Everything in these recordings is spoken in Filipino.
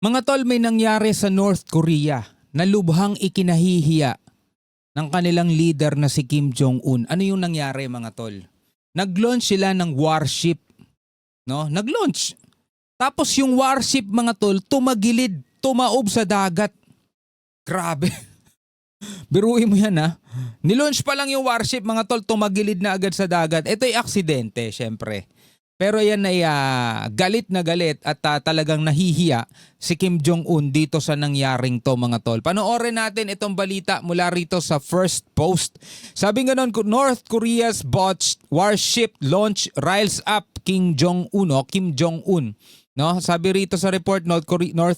Mga tol, may nangyari sa North Korea na lubhang ikinahihiya ng kanilang leader na si Kim Jong-un. Ano yung nangyari mga tol? Nag-launch sila ng warship. No? Nag-launch. Tapos yung warship mga tol, tumagilid, tumaob sa dagat. Grabe. Biruin mo yan ha. Nilaunch pa lang yung warship mga tol, tumagilid na agad sa dagat. Ito'y aksidente syempre. Pero yan ay galit na galit at talagang nahihiya si Kim Jong-un dito sa nangyaring to mga tol. Panoorin natin itong balita mula rito sa First Post. Sabi nga nun, North Korea's botched warship launch riles up Kim Jong-un. Kim Jong-un. No, sabi rito sa report, North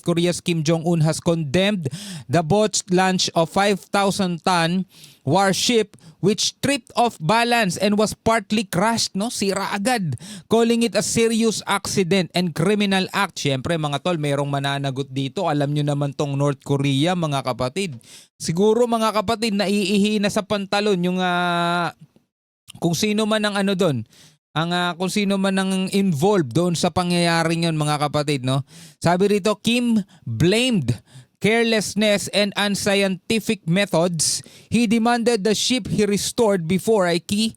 Korea's Kim Jong-un has condemned the botched launch of 5,000-ton warship which tripped off balance and was partly crashed, no? Sira agad, calling it a serious accident and criminal act. Siyempre mga tol, mayroong mananagot dito. Alam nyo naman tong North Korea mga kapatid. Siguro mga kapatid, naiihi na sa pantalon yung kung sino man ang ano doon. Kung sino man ang involved doon sa pangyayaring yun mga kapatid, no? Sabi rito, Kim blamed carelessness and unscientific methods. He demanded the ship he restored before a key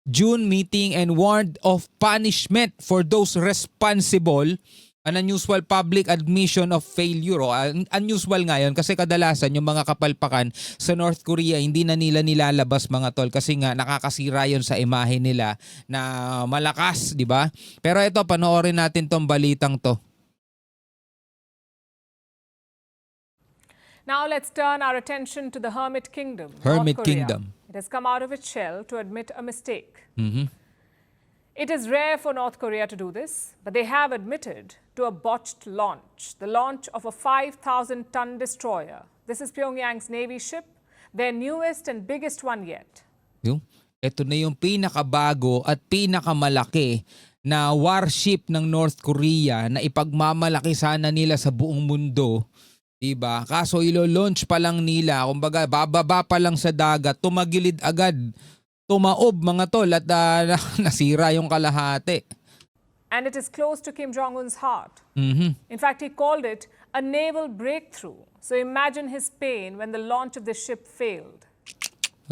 June meeting and warned of punishment for those responsible. An unusual public admission of failure. Unusual nga yun kasi kadalasan yung mga kapalpakan sa North Korea hindi na nila nilalabas mga tol kasi nga nakakasira yun sa imahe nila na malakas, di ba? Pero ito, panoorin natin tong balitang to. Now let's turn our attention to the Hermit Kingdom, Hermit North Korea. Kingdom. It has come out of its shell to admit a mistake. It is rare for North Korea to do this, but they have admitted to a botched launch, the launch of a 5,000-ton destroyer. This is Pyongyang's Navy ship, their newest and biggest one yet. Ito na yung pinakabago at pinakamalaki na warship ng North Korea na ipagmamalaki sana nila sa buong mundo. Diba? Kaso ilo-launch pa lang nila, kumbaga bababa pa lang sa dagat, tumagilid agad. Tumaob mga tol at nasira yung kalahati. And it is close to Kim Jong-un's heart. In fact, he called it a naval breakthrough. So imagine his pain when the launch of the ship failed.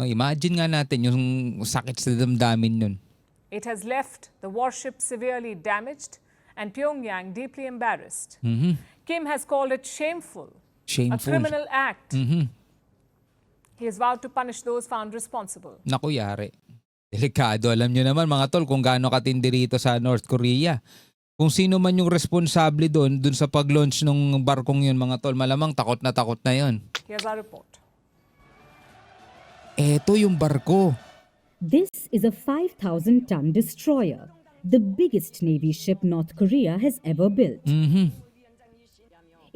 Imagine nga natin yung sakit sa damdamin nun. It has left the warship severely damaged and Pyongyang deeply embarrassed. Kim has called it shameful, a criminal act. He has vowed to punish those found responsible. Naku, yari. Delikado. Alam nyo naman mga tol kung gaano katindi rito sa North Korea. Kung sino man yung responsable doon sa pag-launch ng barkong yun mga tol, malamang takot na yun. Here's our report. Eto yung barko. This is a 5,000-ton destroyer, the biggest Navy ship North Korea has ever built.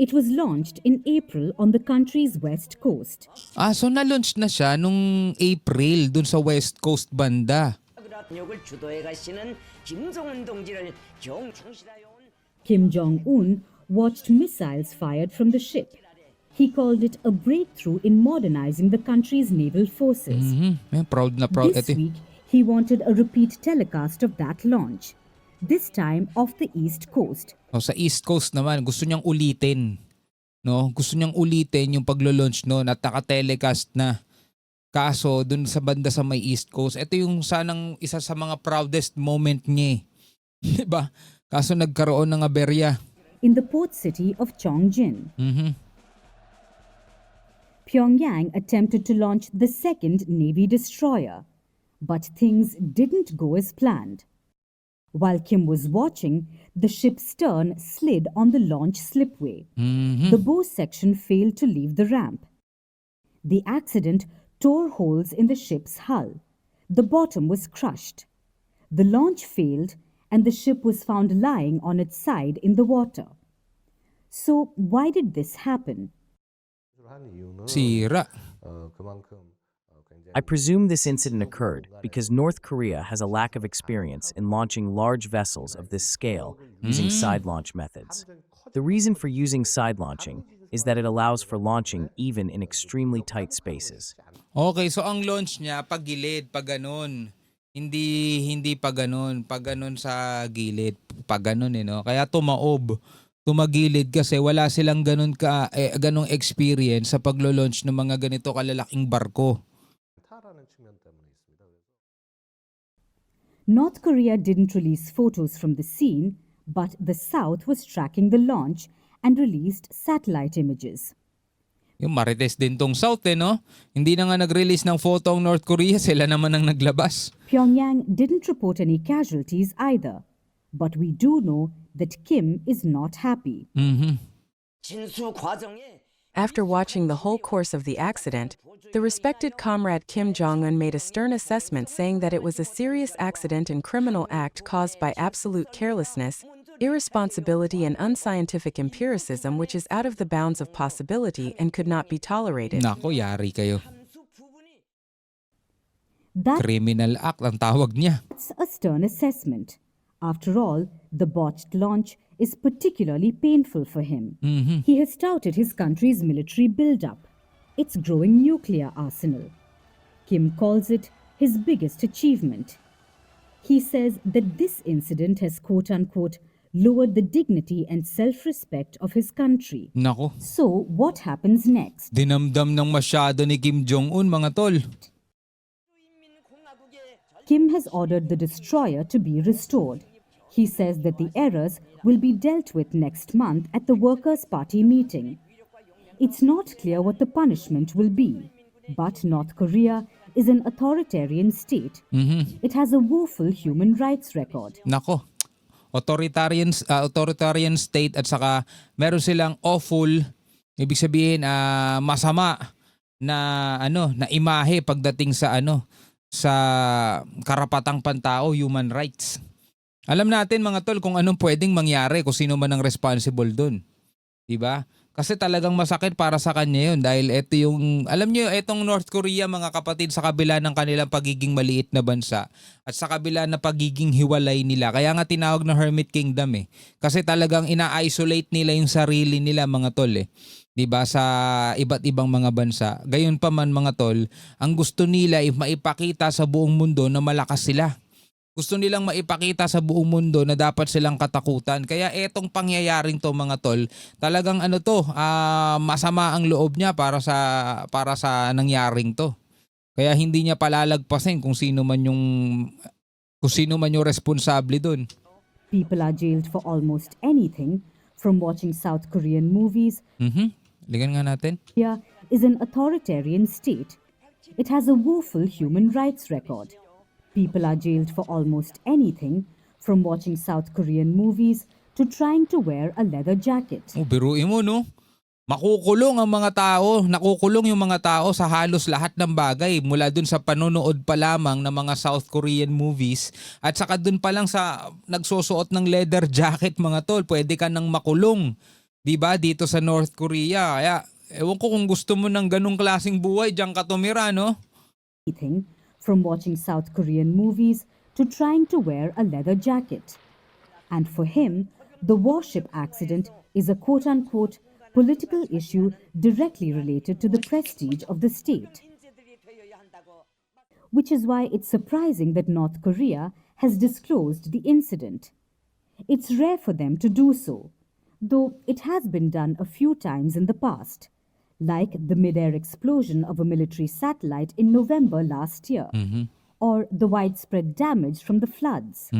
It was launched in April on the country's west coast. So na-launch na siya nung April dun sa West Coast banda. Kim Jong-un watched missiles fired from the ship. He called it a breakthrough in modernizing the country's naval forces. Proud na proud. This week, he wanted a repeat telecast of that launch, this time off the East Coast. Sa East Coast naman, gusto niyang ulitin. No? Gusto niyang ulitin yung paglo-launch noon at naka-telecast na. Kaso, dun sa banda sa may East Coast, ito yung sanang isa sa mga proudest moment niya. Diba? Kaso nagkaroon ng aberya. In the port city of Chongjin. Pyongyang attempted to launch the second Navy destroyer, but things didn't go as planned. While Kim was watching, the ship's stern slid on the launch slipway. The bow section failed to leave the ramp. The accident tore holes in the ship's hull. The bottom was crushed. The launch failed, and the ship was found lying on its side in the water. So, why did this happen? Sira. I presume this incident occurred because North Korea has a lack of experience in launching large vessels of this scale using side launch methods. The reason for using side launching is that it allows for launching even in extremely tight spaces. Okay, so ang launch niya pag gilid, pag ganun. Hindi pag ganun sa gilid, pag ganun no. Kaya tumaob. tumagilid kasi wala silang ganong experience sa paglo-launch ng mga ganito kalalaking barko. North Korea didn't release photos from the scene, but the South was tracking the launch and released satellite images. Yung marites din tong South no? Hindi na nga nag-release ng photo ang North Korea, sila naman ang naglabas. Pyongyang didn't report any casualties either, but we do know that Kim is not happy. After watching the whole course of the accident, the respected comrade Kim Jong-un made a stern assessment saying that it was a serious accident and criminal act caused by absolute carelessness, irresponsibility and unscientific empiricism which is out of the bounds of possibility and could not be tolerated. Nako, yari kayo. That's Criminal act ang tawag niya. a stern assessment. After all, the botched launch is particularly painful for him. He has touted his country's military build-up, its growing nuclear arsenal. Kim calls it his biggest achievement. He says that this incident has quote-unquote lowered the dignity and self-respect of his country. Nako, So, what happens next? dinamdam ng masyado ni Kim Jong-un mga tol. Kim has ordered the destroyer to be restored. He says that the errors will be dealt with next month at the Workers' Party meeting. It's not clear what the punishment will be, but North Korea is an authoritarian state. It has a woeful human rights record. Nako, authoritarian state at saka meron silang awful, ibig sabihin masama na na imahe pagdating sa sa karapatang pantao, human rights. Alam natin mga tol kung anong pwedeng mangyari kung sino man ang responsible doon. 'Di ba? Kasi talagang masakit para sa kanya 'yun dahil ito yung alam niyo etong North Korea mga kapatid sa kabila ng kanilang pagiging maliit na bansa at sa kabila na pagiging hiwalay nila. Kaya nga tinawag na Hermit Kingdom Kasi talagang ina-isolate nila yung sarili nila mga tol 'Di ba sa iba't ibang mga bansa. Gayon pa man mga tol, ang gusto nila ay maipakita sa buong mundo na malakas sila. Gusto nilang maipakita sa buong mundo na dapat silang katakutan. Kaya etong pangyayaring to mga tol, talagang masama ang loob niya para sa nangyaring to. Kaya hindi niya palalagpasin kung sino man yung responsable doon. People are jailed for almost anything, from watching South Korean movies. Ligan nga natin. Korea is an authoritarian state. It has a woeful human rights record. People are jailed for almost anything, from watching South Korean movies to trying to wear a leather jacket. Biruin mo no? Nakukulong yung mga tao sa halos lahat ng bagay mula dun sa panonood pa lamang ng mga South Korean movies at saka dun pa lang sa nagsusuot ng leather jacket mga tol, pwede ka nang makulong. 'Di ba dito sa North Korea? Kaya ewan ko kung gusto mo ng ganung klaseng buhay diyan ka tumira no? Anything, from watching South Korean movies to trying to wear a leather jacket. And for him, the warship accident is a quote-unquote political issue directly related to the prestige of the state. Which is why it's surprising that North Korea has disclosed the incident. It's rare for them to do so, though it has been done a few times in the past, like the mid-air explosion of a military satellite in November last year, or the widespread damage from the floods,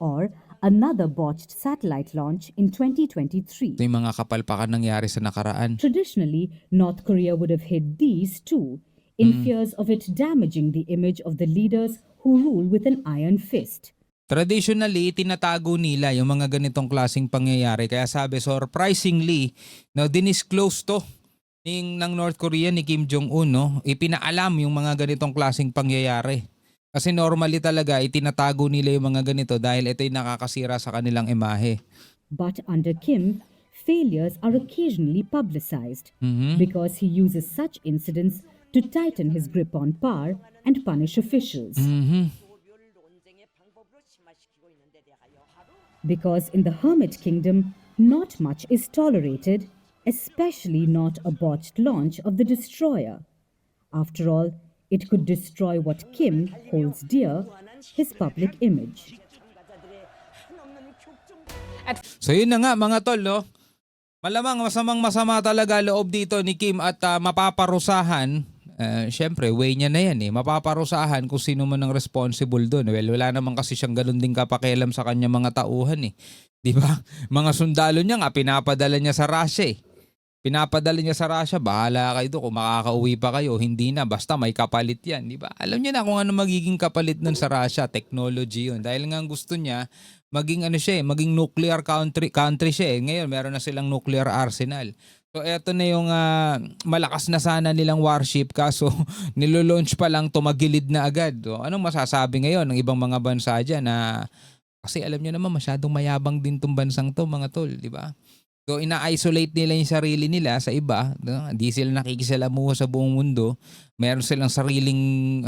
or another botched satellite launch in 2023. Ito yung mga kapalpakan nangyari sa nakaraan. Traditionally, North Korea would have hid these too, in fears of it damaging the image of the leaders who rule with an iron fist. Traditionally, tinatago nila yung mga ganitong klaseng pangyayari. Kaya sabi, surprisingly, dinisclose to ng North Korea ni Kim Jong-un, ipinaalam yung mga ganitong klaseng pangyayari. Kasi normally talaga, itinatago nila yung mga ganito dahil ito'y nakakasira sa kanilang imahe. But under Kim, failures are occasionally publicized because he uses such incidents to tighten his grip on power and punish officials. Because in the Hermit Kingdom, not much is tolerated, especially not a botched launch of the destroyer. After all, it could destroy what Kim holds dear, his public image. So yun na nga mga tol, Malamang masama talaga loob dito ni Kim at mapaparusahan. Siyempre, way niya na yan eh. Mapaparusahan kung sino man ang responsible doon. Well, wala naman kasi siyang ganun din kapakialam sa kanya mga tauhan eh. Di ba? Mga sundalo niya nga, pinapadala niya sa Russia eh. Pinapadala niya sa Russia, bahala kayo doon kung makakauwi pa kayo. Hindi na, basta may kapalit yan. Di ba? Alam niya na kung ano magiging kapalit nun sa Russia. Technology yun. Dahil nga ang gusto niya, maging ano siya eh, maging nuclear country siya eh. Ngayon, meron na silang nuclear arsenal. So eto na yung malakas na sana nilang warship kaso nilo-launch pa lang tumagilid na agad. So, anong masasabi ngayon ng ibang mga bansa dyan na kasi alam niyo naman masyadong mayabang din tong bansang to mga tol, di ba? So ina-isolate nila yung sarili nila sa iba. Hindi sila nakikisalamuha sa buong mundo. Meron silang sariling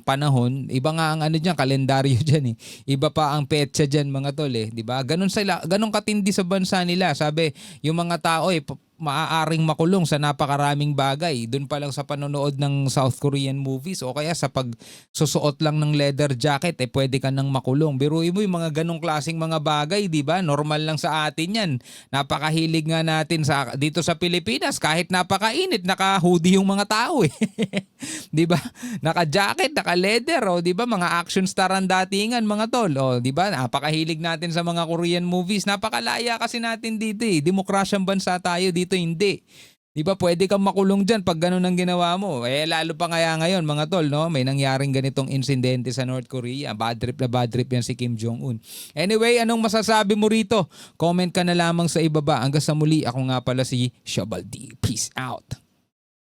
panahon. Iba nga ang ano diyan, kalendaryo diyan eh. Iba pa ang petsa diyan mga tol eh, 'di ba? Ganun sila, ganun katindi sa bansa nila. Sabi, yung mga tao eh maaaring makulong sa napakaraming bagay. Doon pa lang sa panonood ng South Korean movies o kaya sa pagsusuot lang ng leather jacket eh pwede ka nang makulong. Biruin mo yung mga ganong klaseng mga bagay, 'di ba? Normal lang sa atin 'yan. Napakahilig nga natin dito sa Pilipinas kahit napakainit, naka-hoodie yung mga tao eh. 'Di ba? Naka-jacket, naka-leather, oh, 'di ba? Mga action star ang datingan mga tol. Oh, 'di ba? Napakahilig natin sa mga Korean movies. Napakalaya kasi natin dito eh. Demokrasyang bansa tayo dito hindi. 'Di ba? Pwede kang makulong diyan pag ganun ang ginawa mo. Eh lalo pa kaya ngayon mga tol, no? May nangyaring ganitong insidente sa North Korea. Bad trip yan si Kim Jong-un. Anyway, anong masasabi mo rito? Comment ka na lamang sa ibaba. Hanggang sa muli, ako nga pala si Shabaldi. Peace out.